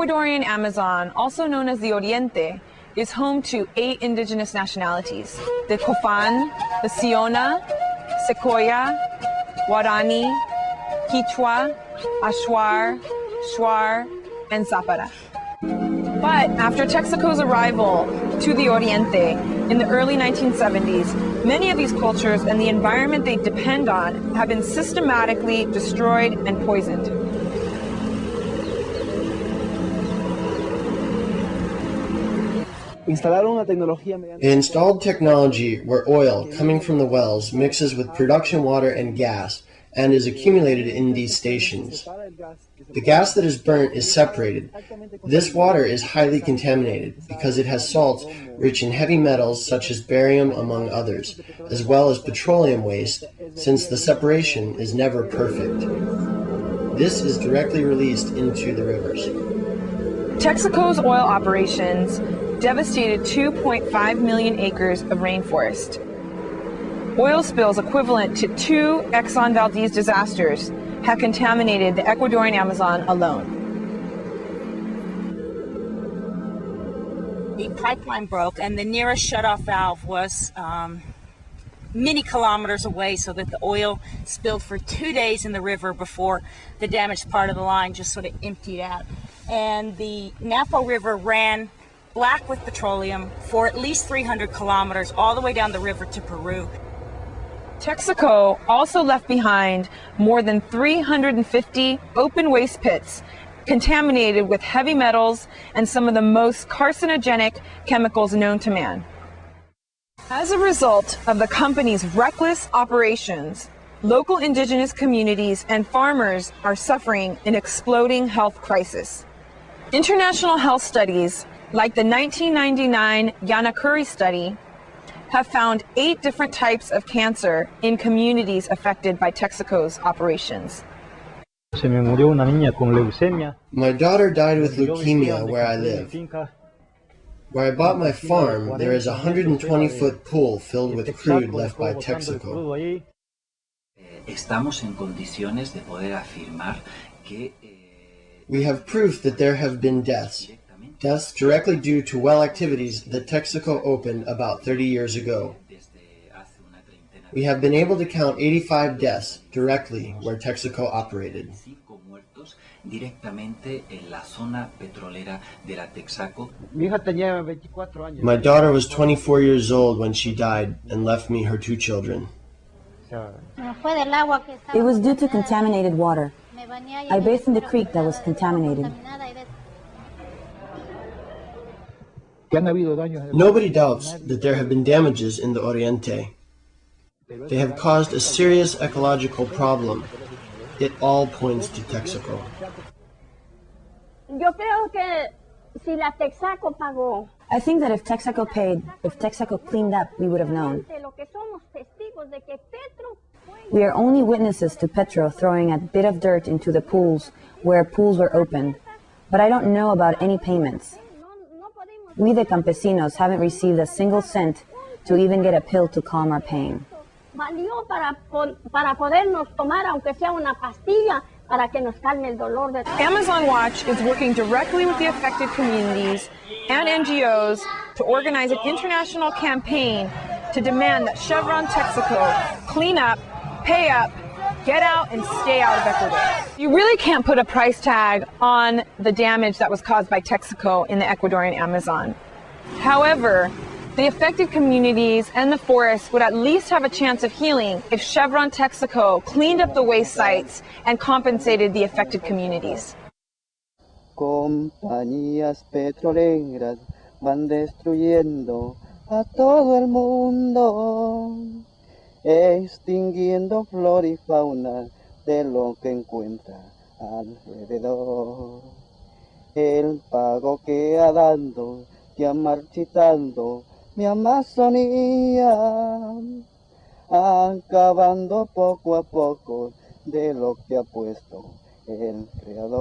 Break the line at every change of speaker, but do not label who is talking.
Ecuadorian Amazon, also known as the Oriente, is home to 8 indigenous nationalities: the Cofan, the Siona, Secoya, Guarani, Quichua, Achuar, Shuar, and Zapara. But after Texaco's arrival to the Oriente in the early 1970s, many of these cultures and the environment they depend on have been systematically destroyed and poisoned.
They installed technology where oil coming from the wells mixes with production water and gas and is accumulated in these stations. The gas that is burnt is separated. This water is highly contaminated because it has salts rich in heavy metals such as barium, among others, as well as petroleum waste, since the separation is never perfect. This is directly released into the rivers.
Texaco's oil operations devastated 2.5 million acres of rainforest. Oil spills equivalent to 2 Exxon Valdez disasters have contaminated the Ecuadorian Amazon alone.
The pipeline broke and the nearest shutoff valve was many kilometers away, so that the oil spilled for 2 days in the river before the damaged part of the line just sort of emptied out. And the Napo River ran black with petroleum for at least 300 kilometers all the way down the river to Peru.
Texaco also left behind more than 350 open waste pits contaminated with heavy metals and some of the most carcinogenic chemicals known to man. As a result of the company's reckless operations, local indigenous communities and farmers are suffering an exploding health crisis. International health studies, like the 1999 Yanakuri study, have found 8 different types of cancer in communities affected by Texaco's operations.
My daughter died with leukemia where I live. Where I bought my farm, there is a 120-foot pool filled with crude left by Texaco. We have proof that there have been deaths directly due to well activities that Texaco opened about 30 years ago. We have been able to count 85 deaths directly where Texaco operated. My daughter was 24 years old when she died and left me her 2 children.
It was due to contaminated water. I bathed in the creek that was contaminated.
Nobody doubts that there have been damages in the Oriente. They have caused a serious ecological problem. It all points to Texaco.
I think that if Texaco paid, if Texaco cleaned up, we would have known. We are only witnesses to Petro throwing a bit of dirt into the pools where pools were open, but I don't know about any payments. We, the campesinos, haven't received a single cent to even get a pill to calm our pain.
Amazon Watch is working directly with the affected communities and NGOs to organize an international campaign to demand that Chevron Texaco clean up, pay up, get out, and stay out of Ecuador. You really can't put a price tag on the damage that was caused by Texaco in the Ecuadorian Amazon. However, the affected communities and the forests would at least have a chance of healing if Chevron Texaco cleaned up the waste sites and compensated the affected communities.
Compañías petroleras van destruyendo a todo el mundo, extinguiendo flora y fauna de lo que encuentra alrededor. El pago que ha dando, ya marchitando mi Amazonía, acabando poco a poco de lo que ha puesto el Creador.